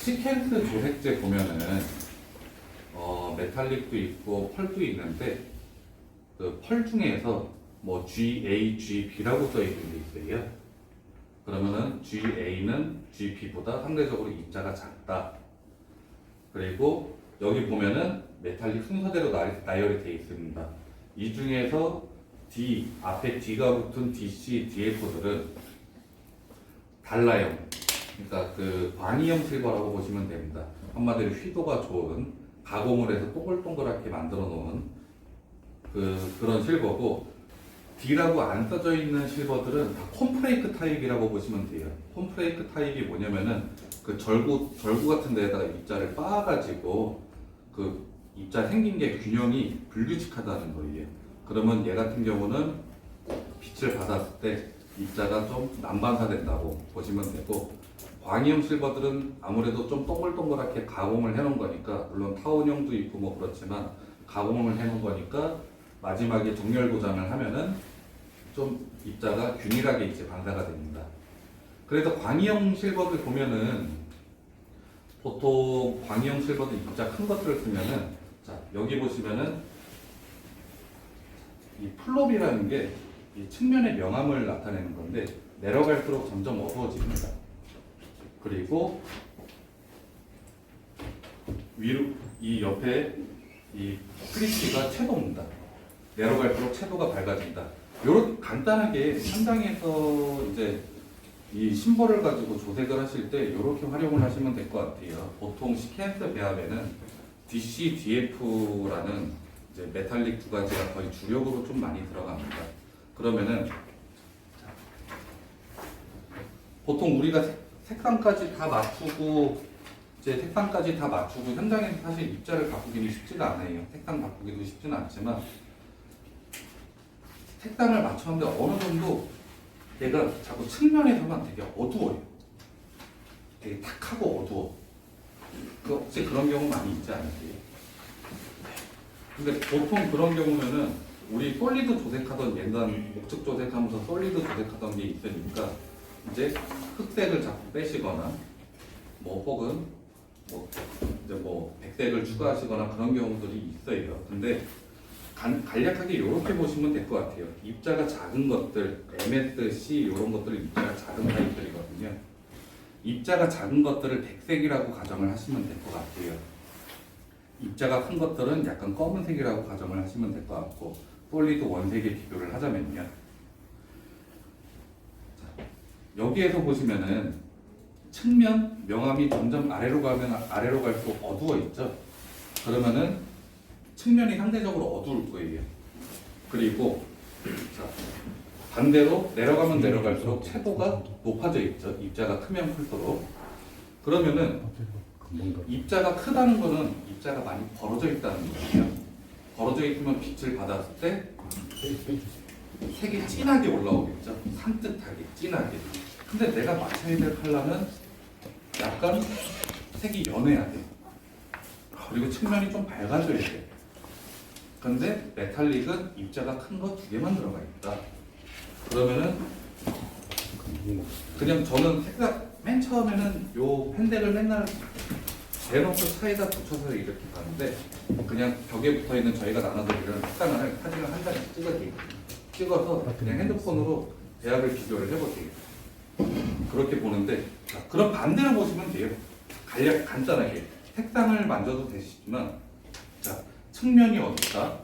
시켄스 조색제 보면은 메탈릭도 있고 펄도 있는데 그 펄 중에서 뭐 GA, GB라고 써 있는 게 있어요. 그러면은 GA는 GB보다 상대적으로 입자가 작다. 그리고 여기 보면은 메탈릭 순서대로 나열이 되어 있습니다. 이 중에서 D, 앞에 D가 붙은 DC, DF들은 달라요. 그러니까 그 광이형 실버라고 보시면 됩니다. 한마디로 휘도가 좋은 가공을 해서 동글동글하게 만들어 놓은 그런 실버고, D라고 안 써져 있는 실버들은 다 콤프레이크 타입이라고 보시면 돼요. 콤프레이크 타입이 뭐냐면은 그 절구 같은 데에다가 입자를 빻아가지고 그 입자 생긴 게 균형이 불규칙하다는 거예요. 그러면 얘 같은 경우는 빛을 받았을 때 입자가 좀 난반사된다고 보시면 되고, 광이형 실버들은 아무래도 좀 동글동글하게 가공을 해놓은 거니까, 물론 타원형도 있고 뭐 그렇지만 가공을 해놓은 거니까 마지막에 정렬 고장을 하면은 좀 입자가 균일하게 이제 반사가 됩니다. 그래서 광이형 실버들 보면은 보통 광이형 실버들 입자 큰 것들을 쓰면은, 자 여기 보시면은 이 플롭이라는 게 이 측면의 명암을 나타내는 건데 내려갈수록 점점 어두워집니다. 그리고 위로 이 옆에 이 프리티가 채도입니다. 내려갈수록 채도가 밝아진다. 요렇게 간단하게 현장에서 이제 이 심벌을 가지고 조색을 하실 때 이렇게 활용을 하시면 될 것 같아요. 보통 시켄스 배합에는 DC, DF라는 이제 메탈릭 두 가지가 거의 주력으로 좀 많이 들어갑니다. 그러면은 보통 우리가 색상까지 다 맞추고 현장에서 사실 입자를 바꾸기는 쉽지가 않아요. 색상 바꾸기도 쉽지는 않지만 색상을 맞췄는데 어느 정도 얘가 자꾸 측면에서만 되게 어두워요. 되게 탁하고 어두워. 혹시 그런 경우 많이 있지 않으세요? 근데 보통 그런 경우면은 우리 솔리드 조색하던 옛날 목적 조색하면서 솔리드 조색하던 게 있으니까 이제 흑색을 자꾸 빼시거나 뭐 혹은 뭐 백색을 추가하시거나 그런 경우들이 있어요. 근데 간략하게 이렇게 보시면 될 것 같아요. 입자가 작은 것들, MSC 이런 것들은 입자가 작은 타입들이거든요. 입자가 작은 것들을 백색이라고 가정을 하시면 될 것 같아요. 입자가 큰 것들은 약간 검은색이라고 가정을 하시면 될 것 같고, 솔리드 원색에 비교를 하자면요. 자, 여기에서 보시면은 측면 명암이 점점 아래로 가면 아래로 갈수록 어두워 있죠. 그러면은 측면이 상대적으로 어두울 거예요. 그리고 자, 반대로 내려가면 내려갈수록 채도가 높아져 있죠. 입자가 크면 클수록. 그러면은 입자가 크다는 거는 입자가 많이 벌어져 있다는 거예요. 벌어져 있으면 빛을 받았을 때 색이 진하게 올라오겠죠. 산뜻하게, 진하게. 근데 내가 맞춰야 될 컬러는 약간 색이 연해야 돼. 그리고 측면이 좀 밝아져야 돼. 근데 메탈릭은 입자가 큰 거 두 개만 들어가 있다. 그러면은 그냥 저는 색상 맨 처음에는 요 펜덱을 맨날 대놓고 차에다 붙여서 이렇게 가는데, 그냥 벽에 붙어 있는 저희가 나눠드리는 색상을 사진을 한 장씩 찍어서 그냥 핸드폰으로 배합을 비교를 해보세요. 그렇게 보는데, 자, 그럼 반대로 보시면 돼요. 간단하게 색상을 만져도 되시지만, 자, 측면이 어둡다,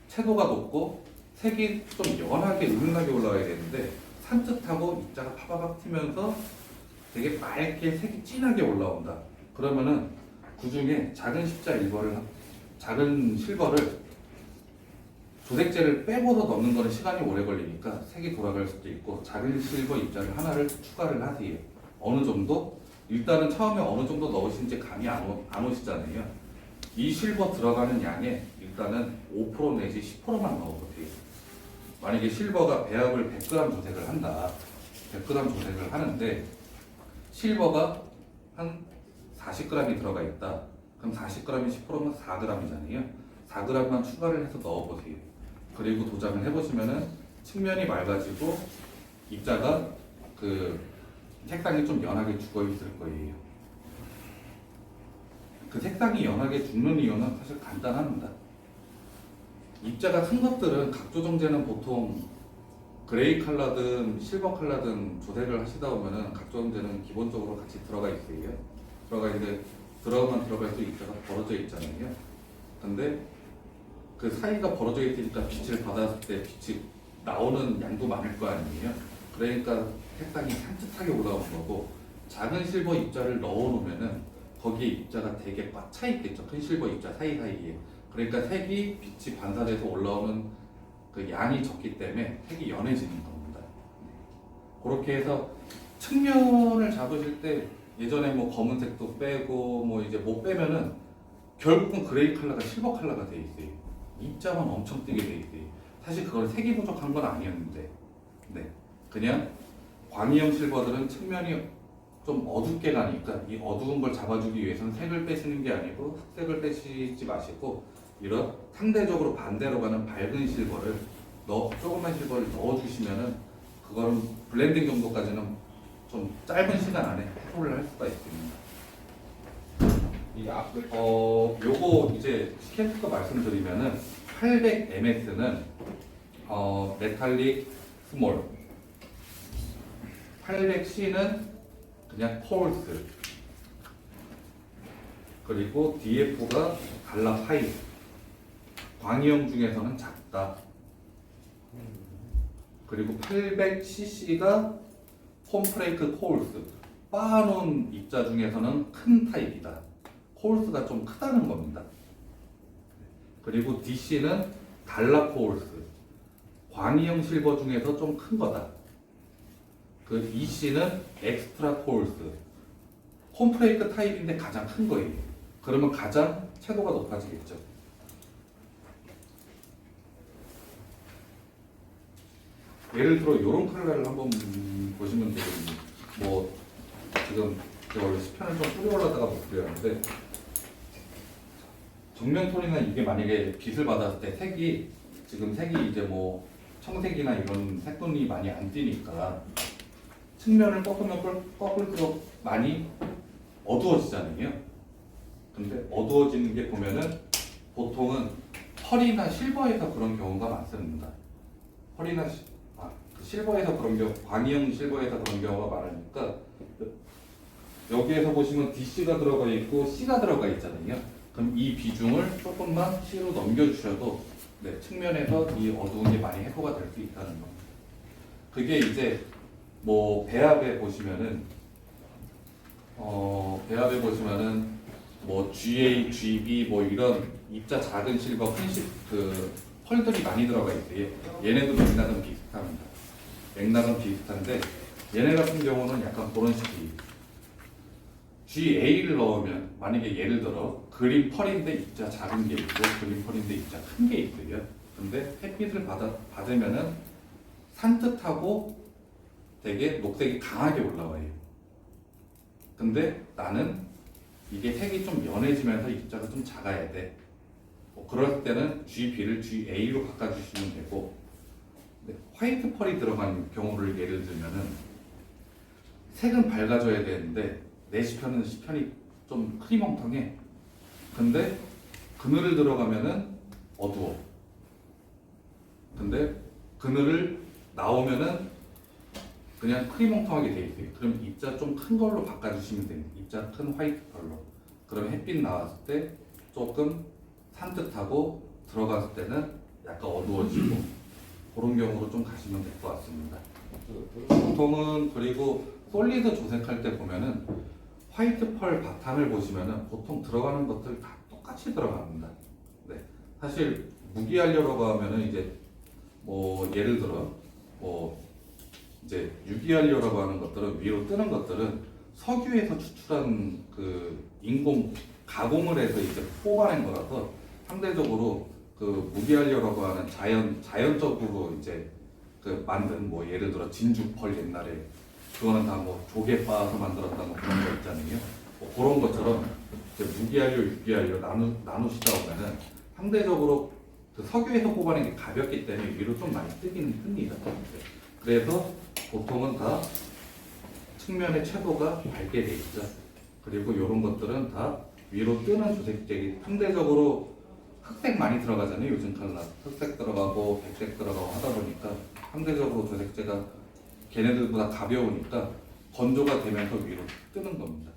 채도가 높고 색이 좀 연하게 은은하게 올라와야 되는데 산뜻하고 입자가 파바박 튀면서 되게 맑게 색이 진하게 올라온다. 그러면은 그 중에 작은 실버를 조색제를 빼고서 넣는 거는 시간이 오래 걸리니까 색이 돌아갈 수도 있고, 작은 실버 입자를 하나를 추가를 하세요. 어느 정도? 일단은 처음에 어느 정도 넣으신지 감이 안 오시잖아요. 이 실버 들어가는 양에 일단은 5% 내지 10%만 넣어보세요. 만약에 실버가 배합을 100g 조색을 한다. 100g 조색을 하는데 실버가 한 40g이 들어가 있다. 그럼 40g이 10%면 4g이잖아요. 4g만 추가를 해서 넣어보세요. 그리고 도장을 해보시면은 측면이 맑아지고 입자가 그 색상이 좀 연하게 죽어 있을 거예요. 색상이 연하게 죽는 이유는 사실 간단합니다. 입자가 큰 것들은 각 조정제는 보통 그레이 컬러든 실버 컬러든 조색을 하시다 보면은 각 조정제는 기본적으로 같이 들어가 있어요. 들어가 있는데 들어가면 들어갈수록 입자가 벌어져 있잖아요. 근데 그 사이가 벌어져 있으니까 빛을 받았을 때 빛이 나오는 양도 많을 거 아니에요. 그러니까 색상이 산뜻하게 올라오는 거고, 작은 실버 입자를 넣어 놓으면은 거기에 입자가 되게 꽉 차 있겠죠. 큰 실버 입자 사이사이에. 그러니까 색이 빛이 반사돼서 올라오는 그 양이 적기 때문에 색이 연해지는 겁니다. 그렇게 해서 측면을 잡으실 때 예전에 뭐 검은색도 빼고 뭐 이제 못 빼면은 결국은 그레이 컬러가 실버 컬러가 돼 있어요. 입자만 엄청 뜨게 돼 있어요. 사실 그걸 색이 부족한 건 아니었는데, 네, 그냥 광이형 실버들은 측면이 좀 어둡게 가니까 이 어두운 걸 잡아주기 위해서는 색을 빼시는 게 아니고 흑색을 빼시지 마시고 이런 상대적으로 반대로 가는 밝은 실버를 조그만 실버를 넣어주시면은 그거는 블렌딩 정도까지는 좀 짧은 시간 안에 해소를 할 수가 있습니다. 요거 이제 스케치도 말씀드리면은 800ms는 메탈릭 스몰, 800C는 그냥 콜스, 그리고 DF가 달라 하이, 광이형 중에서는 작다. 그리고 800cc가 콤프레이크 콜스, 빻아놓은 입자 중에서는 큰 타입이다. 콜스가 좀 크다는 겁니다. 그리고 DC는 달라 콜스, 광이형 실버 중에서 좀 큰 거다. 그 EC는 엑스트라 콜스, 콤프레이크 타입인데 가장 큰 거예요. 그러면 가장 채도가 높아지겠죠. 예를 들어 이런 컬러를 한번 보시면 되거든요. 뭐 지금 제가 원래 시편을 좀 뿌려올라다가 못 그렸는데, 정면톤이나 이게 만약에 빛을 받았을 때 지금 색이 이제 뭐 청색이나 이런 색톤이 많이 안 띄니까 측면을 꺾을수록 많이 어두워지잖아요. 근데 어두워지는 게 보면은 보통은 펄이나 실버에서 그런 경우가 많습니다. 펄이나 실버에서 그런 경우, 광이형 실버에서 그런 경우가 많으니까 여기에서 보시면 DC가 들어가 있고 C가 들어가 있잖아요. 그럼 이 비중을 조금만 C로 넘겨주셔도 네, 측면에서 이 어두운 게 많이 해소가 될 수 있다는 겁니다. 그게 이제 뭐 배합에 보시면은 뭐 GA, GB 뭐 이런 입자 작은 실버 그 펄들이 많이 들어가 있어요. 얘네도 맥락은 비슷합니다. 맥락은 비슷한데 얘네 같은 경우는 약간 그런 식이에요. GA를 넣으면 만약에 예를 들어 그린 펄인데 입자 작은 게 있고 그린 펄인데 입자 큰 게 있어요. 근데 햇빛을 받으면은 산뜻하고 되게 녹색이 강하게 올라와요. 근데 나는 이게 색이 좀 연해지면서 입자가 좀 작아야 돼. 뭐 그럴 때는 GB를 GA로 바꿔주시면 되고, 화이트 펄이 들어간 경우를 예를 들면은 색은 밝아져야 되는데 내 시편이 좀 흐리멍텅해. 근데 그늘을 들어가면은 어두워. 근데 그늘을 나오면은 그냥 흐리멍텅하게 돼 있어요. 그럼 입자 좀 큰 걸로 바꿔주시면 됩니다. 입자 큰 화이트 펄로. 그럼 햇빛 나왔을 때 조금 산뜻하고 들어갔을 때는 약간 어두워지고 그런 경우로 좀 가시면 될 것 같습니다. 보통은 그리고 솔리드 조색할 때 보면은 화이트 펄 바탕을 보시면은 보통 들어가는 것들 다 똑같이 들어갑니다. 네. 사실 무기한료라고 하면은 이제 뭐 예를 들어 뭐 이제 유기한료라고 하는 것들은 위로 뜨는 것들은 석유에서 추출한 그 인공 가공을 해서 이제 뽑아낸 거라서 상대적으로 그 무기한료라고 하는 자연적으로 이제 그 만든 뭐 예를 들어 진주펄 옛날에 그거는 다 뭐 조개 빻아서 만들었다 뭐 그런 거 있잖아요. 뭐 그런 것처럼 이제 무기한료, 유기한료 나누시다 보면은 상대적으로 그 석유에서 뽑아낸 게 가볍기 때문에 위로 좀 많이 뜨기는 뜹니다. 그래서 보통은 다 측면의 채도가 밝게 돼 있죠. 그리고 이런 것들은 다 위로 뜨는 조색제기 상대적으로 흑색 많이 들어가잖아요. 요즘 칼라 흑색 들어가고 백색 들어가고 하다 보니까 상대적으로 조색제가 걔네들보다 가벼우니까 건조가 되면서 위로 뜨는 겁니다.